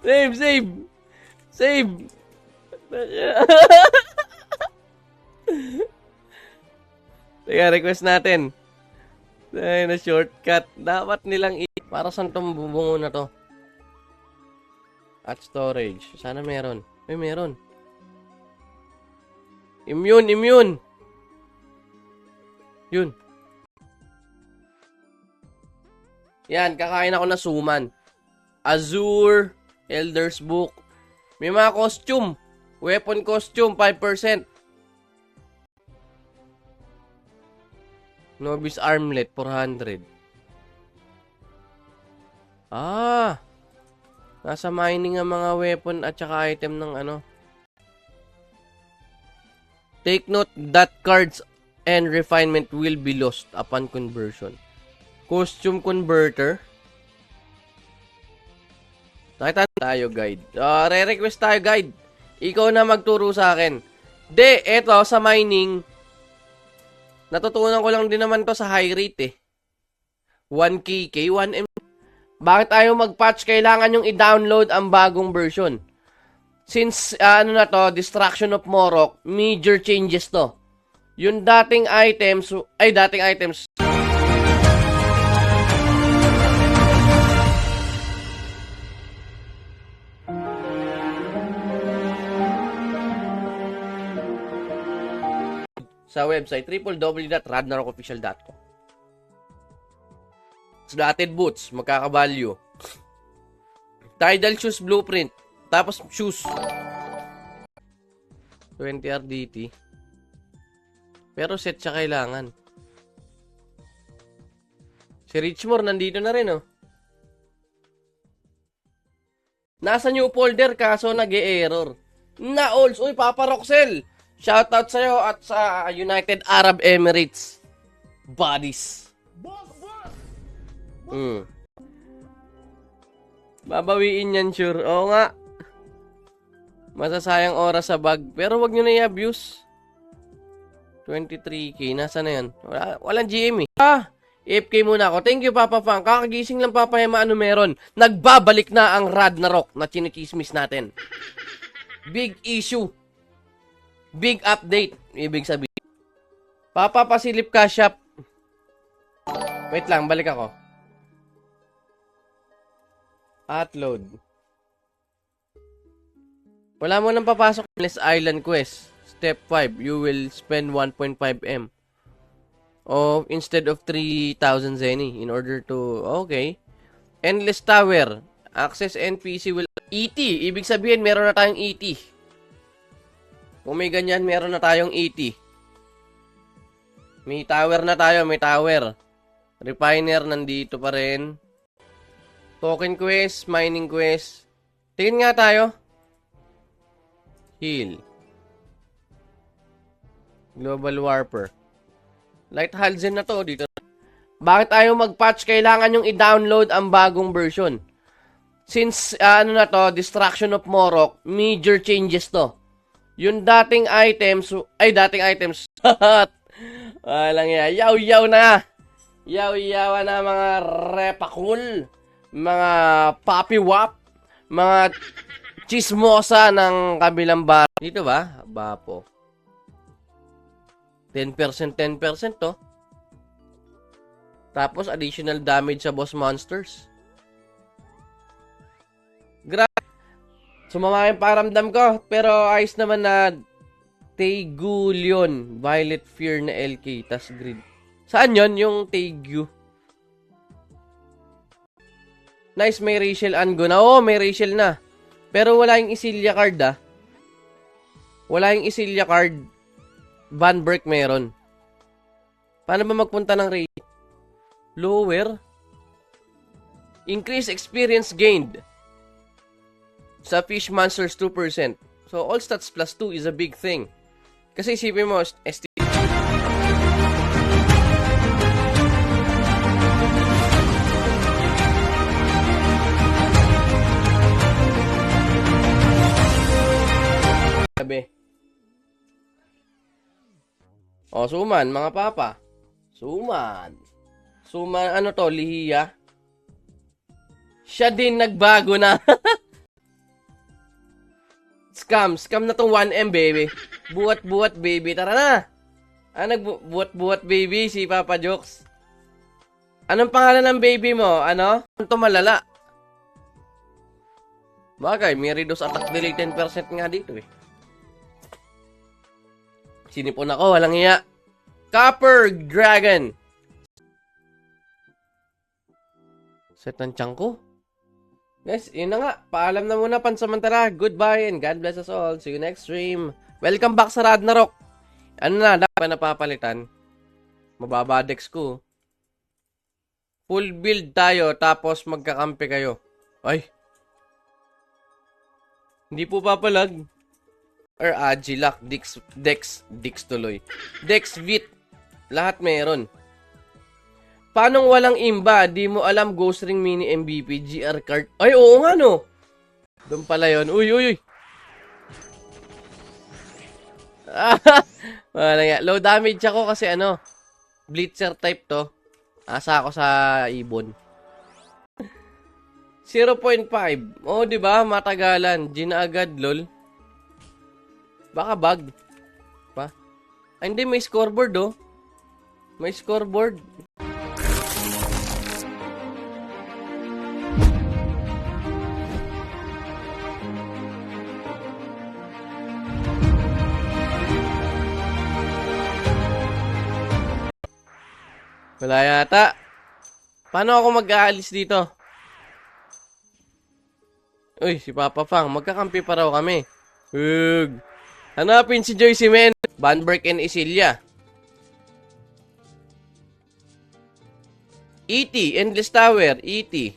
Save, save! Save! Teka, request natin. Ay, na shortcut. Dapat nilang para saan itong bubungo na to? At storage. Sana meron. May meron. Immune, immune! Yun. Yan, kakain ako na suman. Azure, Elder's Book. May mga costume. Weapon costume, 5%. Novice Armlet, 400. Ah! Nasa mining ang mga weapon at saka item ng ano. Take note that cards and refinement will be lost upon conversion. Costume converter. Nakita tayo guide. Re-request tayo guide. Ikaw na magturo sa akin. Eto sa mining. Natutunan ko lang din naman to sa high rate eh. 1K, 1M. Bakit ayaw mag-patch? Kailangan yung i-download ang bagong version. Since, Destruction of Morok, major changes to. Yung dating items. Sa website, www.ragnarokofficial.com. Slotted boots, magkakabalyo. Tidal shoes blueprint. Tapos shoes. 20 RDT. Pero set siya kailangan. Si Richmore nandito na rin, oh. Nasa new folder kaso nag-e-error. Na-alls. Uy, Papa Roxel. Shoutout sa'yo at sa United Arab Emirates. Buddies. Babawiin yan, sure. Oo nga. Masasayang oras sa bag. Pero wag nyo na i-abuse. 23k. Nasa na yan? Walang GM eh. AFK muna ako. Thank you, Papa Fang. Kakagising lang, Papa Yama. Ano meron? Nagbabalik na ang Ragnarok na chinikismis natin. Big issue. Big update. Ibig sabihin. Papa, pasilip ka, shop. Wait lang, balik ako. Upload. Wala mo nang papasok. Endless Island Quest. Step 5. You will spend 1.5M. Instead of 3,000 Zenny in order to... Okay. Endless Tower. Access NPC will... ET. Ibig sabihin, meron na tayong ET. Kung may ganyan, meron na tayong ET. May tower na tayo. May tower. Refiner, nandito pa rin. Token quest. Mining quest. Tingin nga tayo. Heal. Global Warper. Light Halzen na to. Dito. Bakit ayaw mag-patch? Kailangan yung i-download ang bagong version. Since, Destruction of Morok, major changes to. Yung dating items. Walang yan. Yaw-yaw na. Yaw-yaw na mga repakul. Mga papi-wap. Mga chismosa ng kabilang bar. Dito ba? Bapo. 10% to. Tapos additional damage sa boss monsters. Sumama yung paramdam ko. Pero ayos naman na Tegulion. Violet Fear na LK. Tas grid. Saan yon yung Tegu? Nice, may Rachel Ango na. May Rachel na. Pero wala yung Isilia card, Wala yung Isilia card. Van Berk meron. Paano ba magpunta ng Rachel? Lower. Increase experience gained. Sa Fish Monsters 2%. So, all stats plus 2 is a big thing. Kasi isipin mo, suman, mga papa. Suman. Suman, ano to, Lihiya? Siya din nagbago na. Scam. Scam na tong 1M, baby. Buwat-buwat, baby. Tara na. Nagbuwat-buwat, baby, si Papa Jokes. Anong pangalan ng baby mo? Ano? Ito malala. Bagay, may reduce attack delay 10% nga dito eh. Sinipon ako, walang iya. Copper Dragon. Set ng tiyan ko. Guys, yun na nga. Paalam na muna pansamantala. Goodbye and God bless us all. See you next stream. Welcome back sa Ragnarok. Ano na, dapat napapalitan. Mababa dex ko. Full build tayo, tapos magkakampi kayo. Ay. Hindi po papalag. Or Agilak, Dex tuloy. Dex Vit. Lahat meron. Paano walang imba? Di mo alam Ghost Ring Mini MVP GR card. Ay, oo nga no. Doon pala yun. Uy. Wala nga. Low damage ako kasi ano. Blitzer type to. Asa ako sa ibon. 0.5. Oh, di ba? Matagalan. Gina agad, lol. Baka bug. Pa? Ay, hindi. May scoreboard, oh. May scoreboard. Wala yata. Paano ako mag-aalis dito? Uy, si Papa Fang. Magkakampi pa raw kami. Hug. Hanapin si Joyce Men. Banberg and Isilia. E.T. Endless Tower. E.T.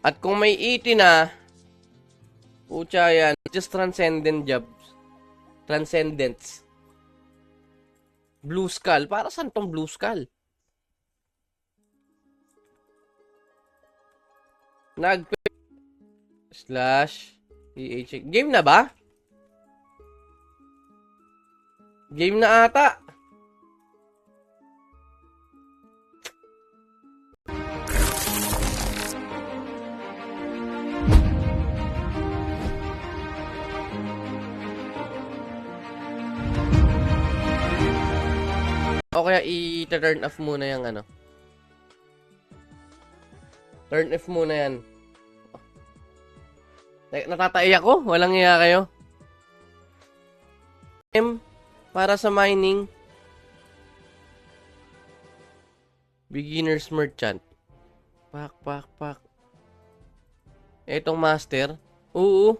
At kung may E.T. na, pucha yan. Just transcendent jobs. Transcendence. Blue Skull. Para saan tong Blue Skull? /EH. Game na ba? Game na ata. O kaya i-turn off muna yung ano. Turn off muna yan. Natatai ako? Walang iya kayo? Para sa mining. Beginner's Merchant. Pak. Etong master. Oo.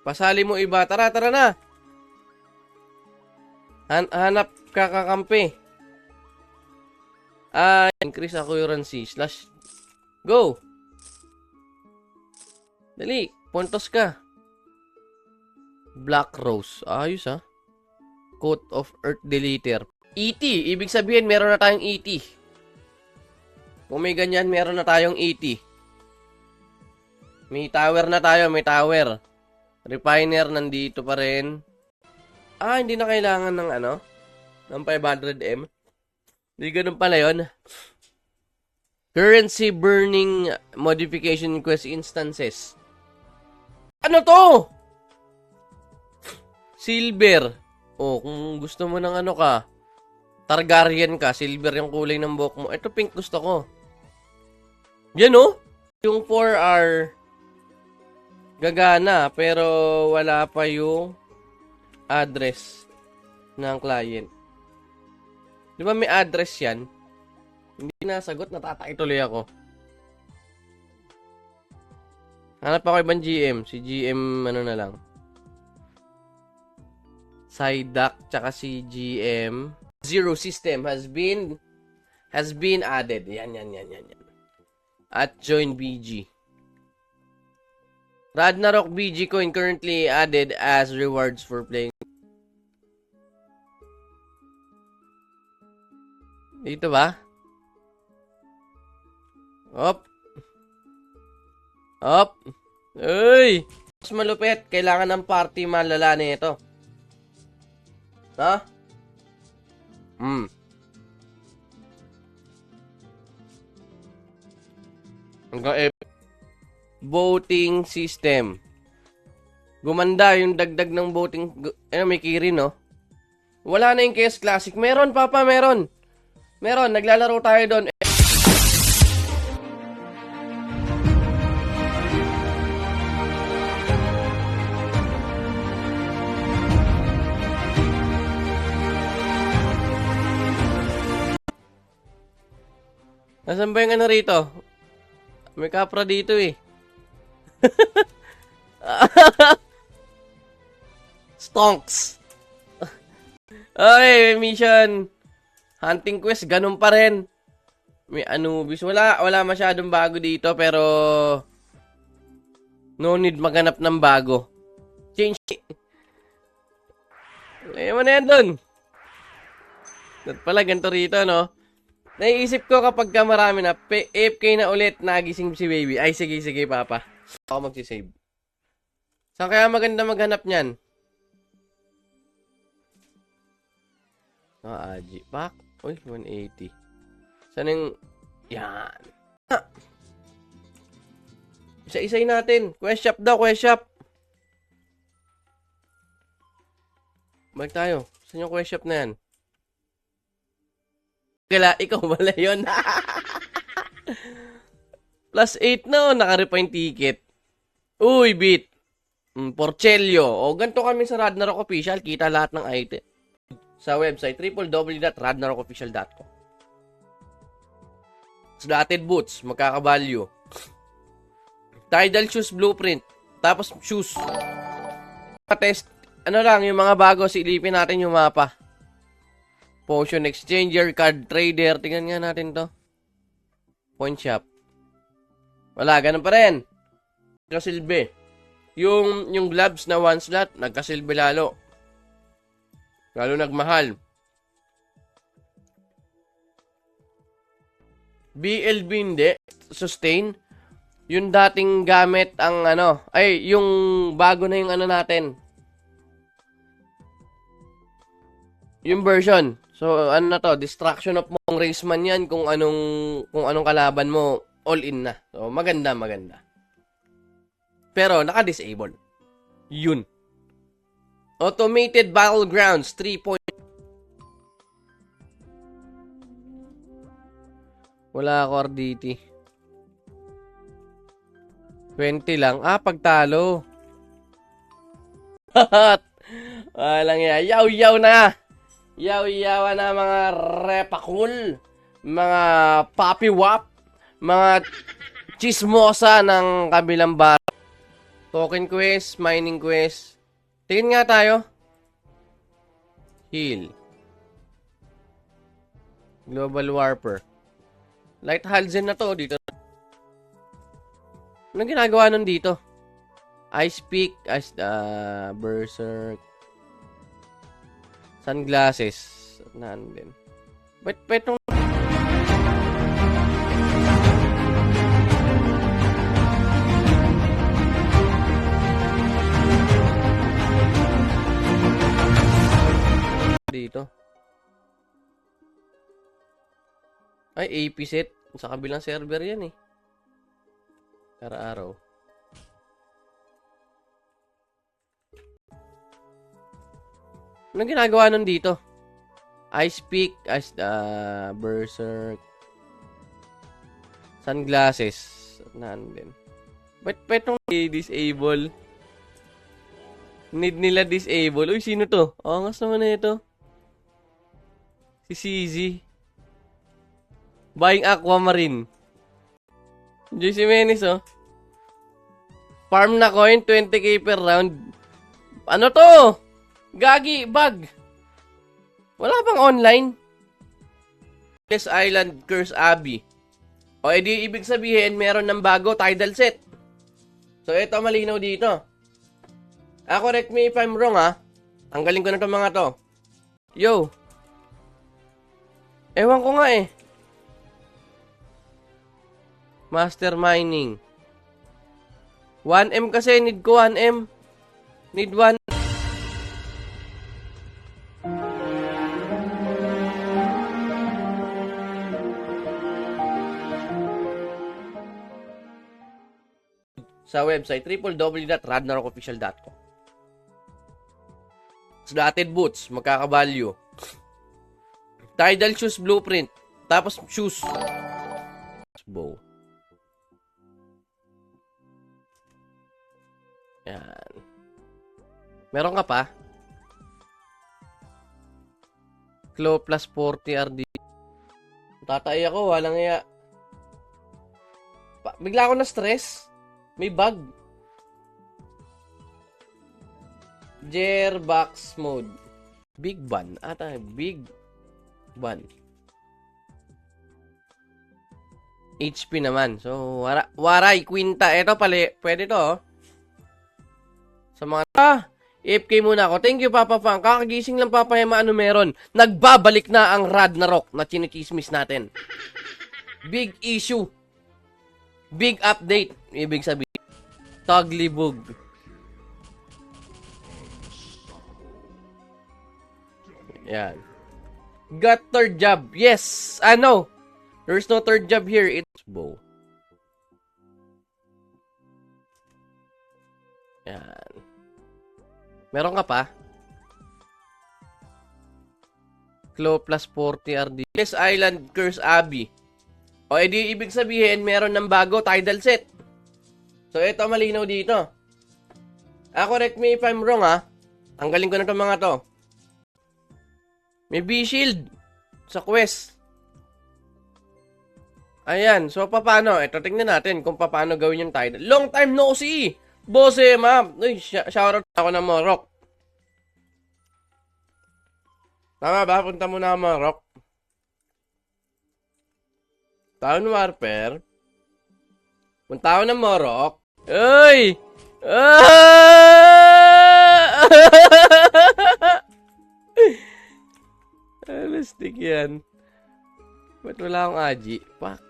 Pasali mo iba. Tara na. Hanap kakakampi. Increase accuracy. Go. Dali. Puntos ka. Black Rose. Ayos ah. Coat of Earth Deleter. E.T. Ibig sabihin, meron na tayong E.T. Kung may ganyan, meron na tayong E.T. May tower na tayo. May tower. Refiner, nandito pa rin. Hindi na kailangan ng ano? Ng 500M. Hindi ganun pala yun. Currency burning modification quest instances. Ano to? Silver. Oh, kung gusto mo ng ano ka, Targaryen ka, silver yung kulay ng buhok mo. Ito pink gusto ko. Yan oh. Yung 4R gagana, pero wala pa yung address ng client. Di ba may address yan? Hindi nasagot, natatay tuloy ako. Hanap ako ibang GM. Si GM, ano na lang. Psyduck, tsaka si GM. Zero system has been added. Yan. At join BG. Ragnarok BG coin currently added as rewards for playing. Dito ba? Op. Uy! Mas malupit. Kailangan ng party malala nito. Ha? Hanggang voting system. Gumanda yung dagdag ng voting. May kiri, no? Wala na yung KS Classic. Meron, Papa, meron. Meron, naglalaro tayo doon. Nasaan ba yung ano rito? May kapra dito eh. Stonks. Okay, mission. Hunting quest, ganun pa rin. May Anubis. Wala masyadong bago dito, pero no need maghanap ng bago. Change. Ayaw mo na yan dun. At pala, ganito rito, no? Naiisip ko kapag ka marami na, AFK na ulit, nagising si baby. Ay, sige, Papa. Ako magsisave. Saan kaya maganda maghanap niyan? Aji. Back. Uy, 180. Saan yung... Yan. Isa-isay natin. Quest shop daw, quest shop. Balik tayo. Saan yung quest shop na yan? Kala, ikaw wala yun. Plus 8 no, naka-refine ticket. Uy, beat. Porcello. O, ganito kami sa Ragnarok Official. Kita lahat ng item. Sa website, www.ragnarokofficial.com. Slotted boots, magkakabalyo. Tidal shoes blueprint. Tapos shoes. Test, ano lang, yung mga bago, silipin natin yung mapa. Potion exchanger, card trader. Tingnan nga natin to. Point shop. Wala, ganun pa rin. Nagkasilbi. Yung gloves na one slot, nagkasilbi lalo. Lalo nagmahal. BLB hindi. Sustain. Yung dating gamit ang yung bago na yung natin. Yung version. So, na to? Distraction of mong raceman yan kung anong kalaban mo, all in na. So, maganda. Pero, naka-disable. Yun. Automated Battlegrounds, 3 Wala ako RDT. 20 lang. Pagtalo. Walang yan. Yaw na. Yaw na mga repakul. Mga papi-wap. Mga chismosa ng kabilang bar. Token quest, mining quest. Tingin nga tayo. Heal. Global Warper. Light Halzen na to. Dito. Anong ginagawa nun dito? Ice Peak. Berserk. Sunglasses. Nandun. Ba't itong... dito. Ay, AP set. Sa kabilang server yan eh. Araw-araw. Anong ginagawa nun dito? Ice Peak. Berserk. Sunglasses. Nandun. Ba't itong disable? Need nila disable. Uy, sino to? Angas naman na ito. Si CZ. Buying Aquamarine. JC Menes, oh. Farm na coin, 20k per round. Ano to? Gagi, bug. Wala pang online. Yes Island, Curse Abbey. O, edi ibig sabihin, meron ng bago, tidal set. So, ito malinaw dito. Correct me if I'm wrong, ha. Tanggalin ko na itong mga to. Yo. Ewan ko nga eh. Master Mining. 1M kasi, need ko 1M. Need 1. sa website www.radnarokofficial.com. Slotted boots, magkakabalyo. Tidal shoes blueprint. Tapos shoes. Bow. Yan. Meron ka pa? Claw plus 40 RD. Tatay ako, walang iya. Bigla ako na stress. May bug. Gearbox mode. Big Ban. Big Ban. HP naman. So, Waray, Quinta. Ito pala. Pwede to, oh. Sa mga... AFK muna ako. Thank you, Papa Fang. Kakagising lang, Papa Hema. Ano meron? Nagbabalik na ang Ragnarok na chinichismis natin. Big issue. Big update. Ibig sabihin. Taglibog. Yan. Got third job. Yes. No. There's no third job here. It's bow. Yan. Meron ka pa? Claw plus 40 RD. Yes, Island Curse Abbey. O, edi ibig sabihin, meron ng bago Tidal set. So, ito malinaw dito. Correct me if I'm wrong, ha. Tanggalin ko na itong mga to. May B-Shield sa quest. Ayan. So, paano? Ito, tingnan natin kung paano gawin yung Tidal. Long time no see! Bose, ma'am. Uy, shoutout ako ng Morok. Tama ba? Punta muna ang Morok. Town Warfare. Punta ako ng Morok. Uy! Alastik yan. Ba't wala akong Aji? Pak.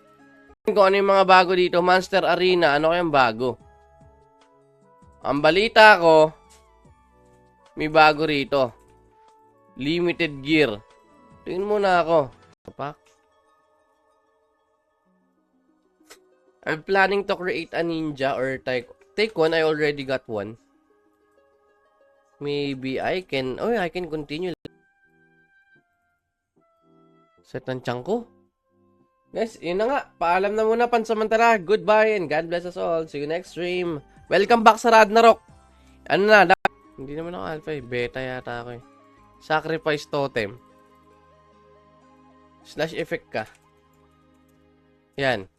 Kung ano yung mga bago dito, Monster Arena, ano kayang bago? Ang balita ko, may bago rito. Limited gear. Tingin muna ako. Pak. I'm planning to create a ninja or take one. I already got one. Maybe I can... Oh, I can continue. Set ng tiyan ko. Guys, yun na nga. Paalam na muna pansamantala. Goodbye and God bless us all. See you next stream. Welcome back sa Ragnarok. Ano na? Hindi naman ako alpha eh. Beta yata ako eh. Sacrifice totem. Slash effect ka. Yan.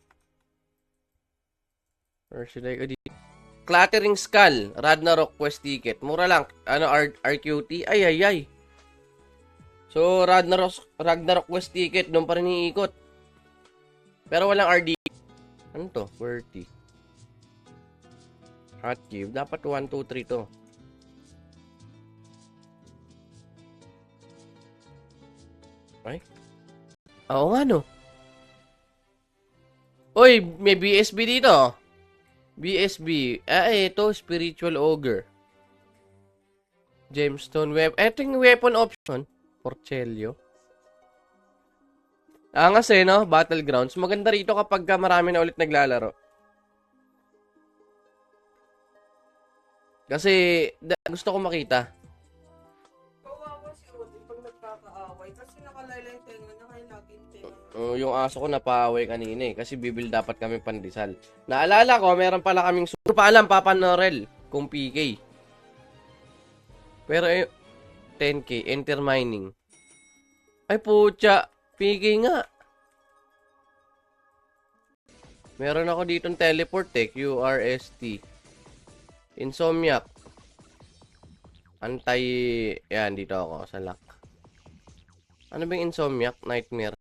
Or should I go dito? Clattering Skull. Ragnarok quest ticket. Mura lang. RQT. Ay. So, Ragnarok quest ticket. Doon pa rin iikot. Pero walang RD. Ano to? 40. Hotkey. Dapat 1, 2, 3 to. Ay? Oo nga, no? Uy, may BSB dito. BSB. Ito, Spiritual Ogre. Gemstone Weapon. Ito yung weapon option. Porcelio. Angas no? Battlegrounds. Maganda rito kapag marami na ulit naglalaro. Kasi, gusto ko makita. Kawawa si Odin pag nagkakaaway. Kasi nakalala yung tenga na kaya laging tenga. Yung aso ko napaaway kanina eh. Kasi bibil dapat kami pandesal. Naalala ko, meron pala kaming super pa alam, Papa Norel. Kung PK. Pero 10k, enter mining. Ay putya, PK nga. Meron ako ditong teleport eh, QRST. Insomniac. Yan, dito ako sa lock. Ano ba yung Insomniac? Nightmare.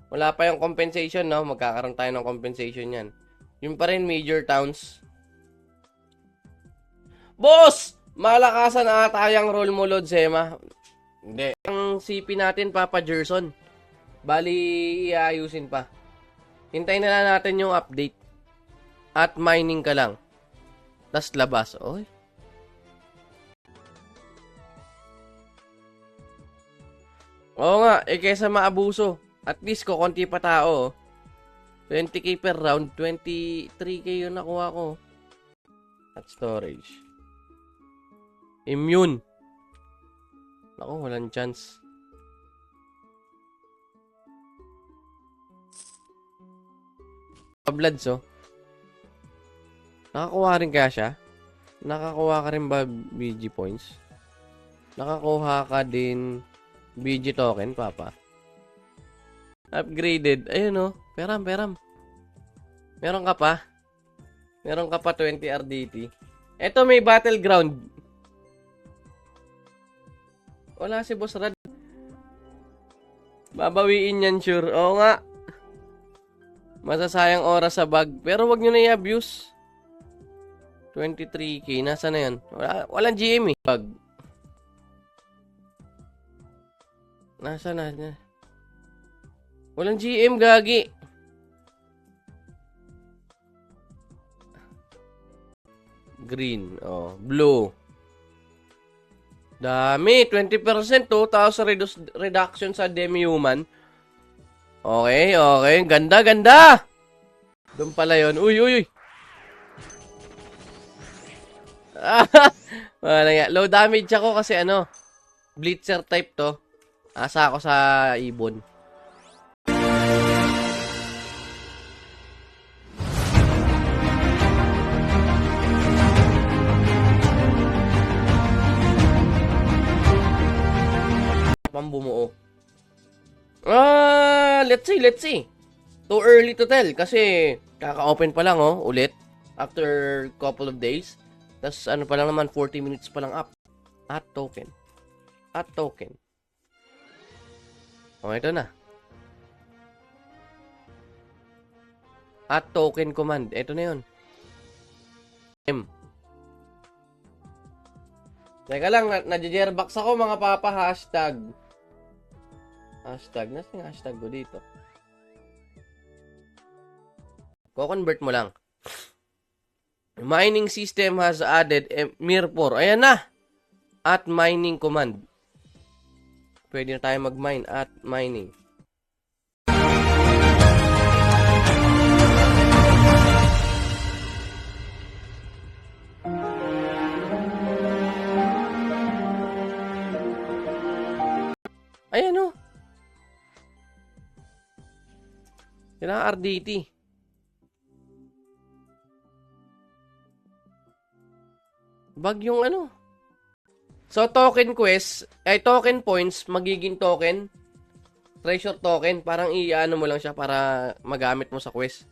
Wala pa yung compensation, no? Magkakaroon tayo ng compensation yan. Yung pa rin, major towns. Boss! Malakasan na tayang roll mo, Lord Zema. Hindi. Ang CP natin, Papa Gerson. Bali, iayusin pa. Hintayin na lang natin yung update. At mining ka lang. Tas labas. Oy. Oo nga, kaysa maabuso. At least ko, konti pa tao. 20k per round, 23k yung nakuha ko. at storage. Immune. Naku, walang chance. Bloods, oh. Nakakuha rin kaya siya? Nakakuha ka rin ba BG points? Nakakuha ka din BG token, papa? Upgraded. Ayun, oh. Peram. Meron ka pa? Meron ka pa 20 RDT. Ito may battleground. Wala si Boss Rad. Babawiin yan, sure. Oo nga. Masasayang oras sa bag. Pero wag nyo na i-abuse. 23k. Nasa na yan? Walang GM eh. Bag. Nasa na? Walang GM, gagi. Green. Oh, blue. Dami. 20%. 2,000 reduction sa demi-human. Okay. Ganda. Doon pala yun. Uy. Wala nga. Low damage ako kasi Blitzer type to. Asa ako sa ibon. Bumuo. Let's see. Too early to tell kasi kaka-open pa lang ulit after couple of days. Tas pa lang naman 40 minutes pa lang up. At token. Oh, ito na. At token command. Ito na 'yon. Teka lang, nadje-jerbox ako mga papa. Hashtag. Nasa yung hashtag ko dito? Ko-convert mo lang. Mining system has added Mir4. Ayan na. At mining command. Pwede na tayo mag-mine at mining. Ayan o. Kailangan RDT. Bag yung So, token quest, token points, magiging token. Treasure token, parang mo lang siya para magamit mo sa quest.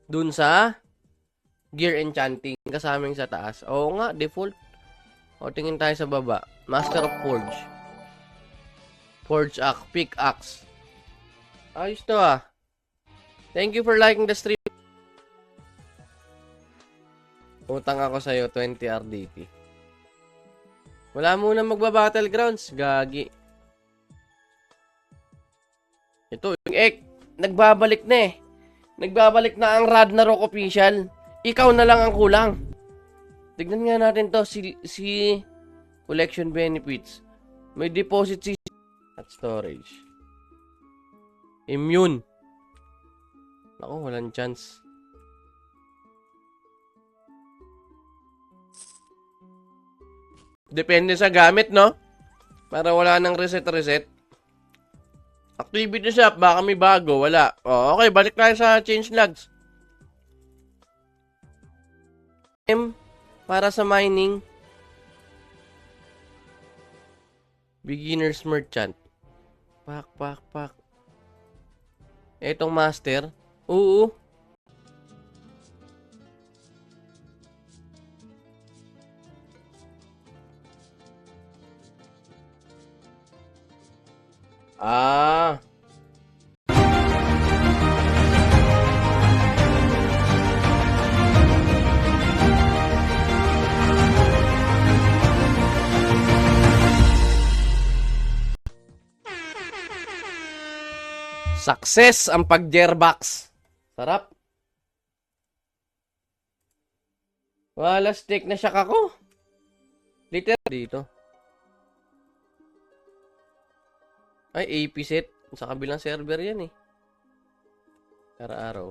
Dun sa gear enchanting, kasaming sa taas. Oo nga, default. O, tingin tayo sa baba. Master of Forge. Forge axe, pickaxe. Ayos to ah. Thank you for liking the stream. Utang ako sa'yo, 20 RDT. Wala muna magba-battlegrounds. Gagi. Ito, yung nagbabalik na eh. Nagbabalik na ang Ragnarok official. Ikaw na lang ang kulang. Tignan nga natin to. Si collection benefits. May deposit at storage. Immune. Ako, walang chance. Depende sa gamit, no? Para wala nang reset. Activity shop, baka may bago. Wala. O, okay, balik tayo sa change logs. Para sa mining. Beginner's merchant. Pak. Etong master. Oo. Ah. Success ang pag-gearbox. Sarap. Wala stick na siya kako. Literal dito. Ay, AP set. Sa kabilang server yan eh. Araw-araw.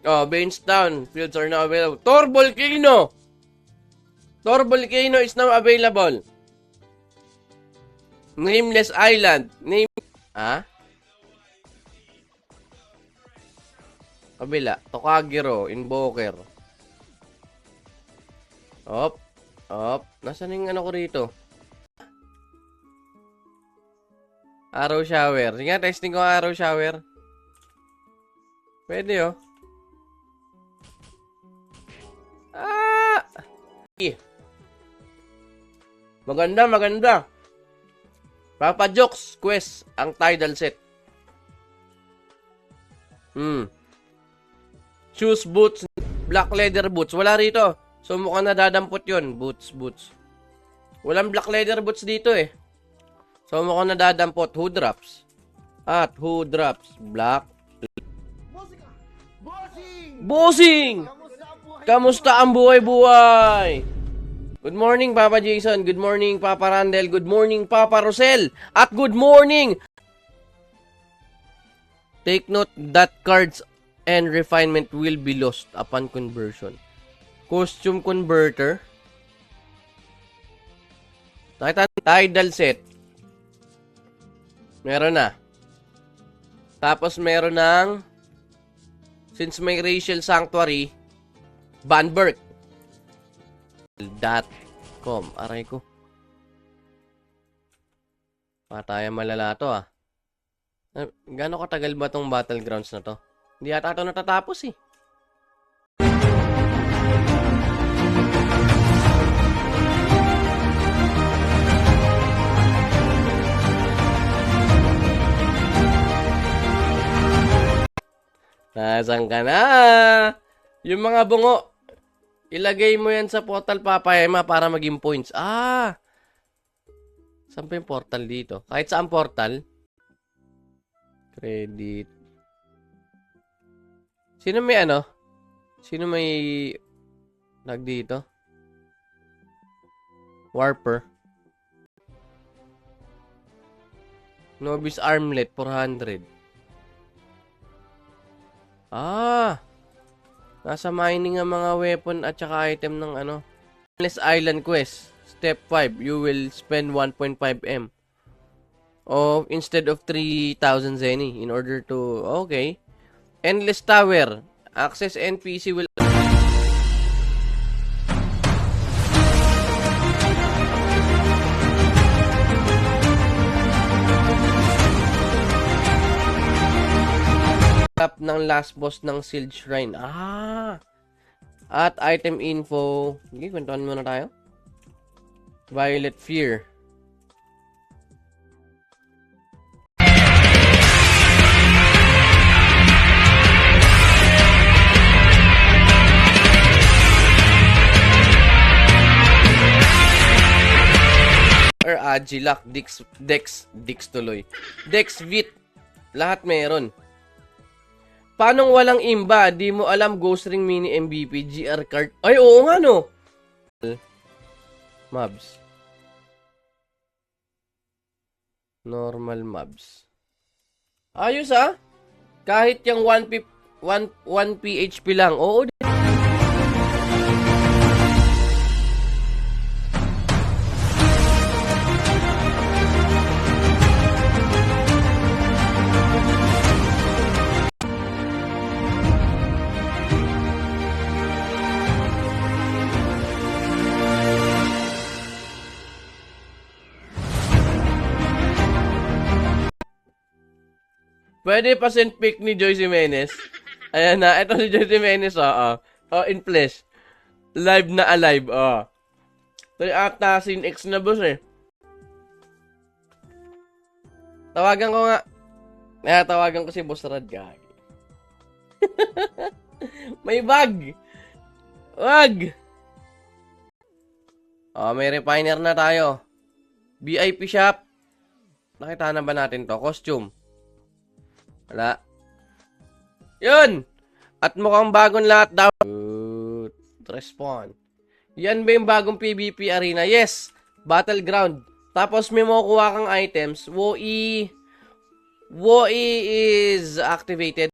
Oh, Banestown. Fields are now available. Thor Volcano! Thor Volcano is now available. Nameless Island. Ha? Kabila. Tokagiro. Invoker. Op. Nasaan yung ano ko rito? Arrow shower. Sige nga, testing ko ang arrow shower. Pwede, oh. Maganda. Papa Jokes Quest, ang tidal set. Shoes, boots, black leather boots. Wala rito. So, mukhang nadadampot yun. Boots. Walang black leather boots dito, eh. So, mukhang nadadampot. Who drops? Black. Bossing! Kamusta ang buhay-buhay? Good morning, Papa Jason. Good morning, Papa Randel. Good morning, Papa Rosel. At good morning! Take note that cards and refinement will be lost upon conversion. Costume converter. Nakita tidal set. Meron na. Tapos meron ng since may racial sanctuary, Banberg. .com. Aray ko. Pataya malala to, ah. Gano'ng katagal ba tong battlegrounds na to? Hindi yata ito natatapos, eh. Nasaan ka na? Yung mga bungo, ilagay mo yan sa portal, Papa Emma, para maging points. Saan pa yung portal dito? Kahit saan portal? Credit. Sino may ano? Sino may lag dito? Warper. Novice Armlet, 400. Nasa mining ang mga weapon at saka item ng ano. Endless Island Quest. Step 5. You will spend 1.5 M. Instead of 3,000 Zenny in order to... Okay. Endless Tower. Access NPC will... ng last boss ng Sealed Shrine. At item info. Sige, kwentuhan muna tayo. Violet Fear. Or Agilac, Dex tuloy. Dex Vit. Lahat meron. Paano walang imba? Di mo alam Ghost Ring Mini MVP GR card. Ay, oo nga, no? Mobs. Normal mobs. Ayos, ah. Kahit yung 1 PHP lang. Oo, pwede pa send pic ni Joyce Jimenez. Ayan na. Ito si Joyce Jimenez, in flesh. Live na alive, Ito yung ata sin X na boss, eh. Tawagan ko nga. Tawagan ko si Boss Rad, gagi. May bag. Wag. May refiner na tayo. VIP shop. Nakita na ba natin to? Costume. Wala. Yun! At mukhang bagong lahat daw. Good. Respawn. Yan ba yung bagong PvP arena? Yes! Battleground. Tapos may makukuha kang items. WoE is activated.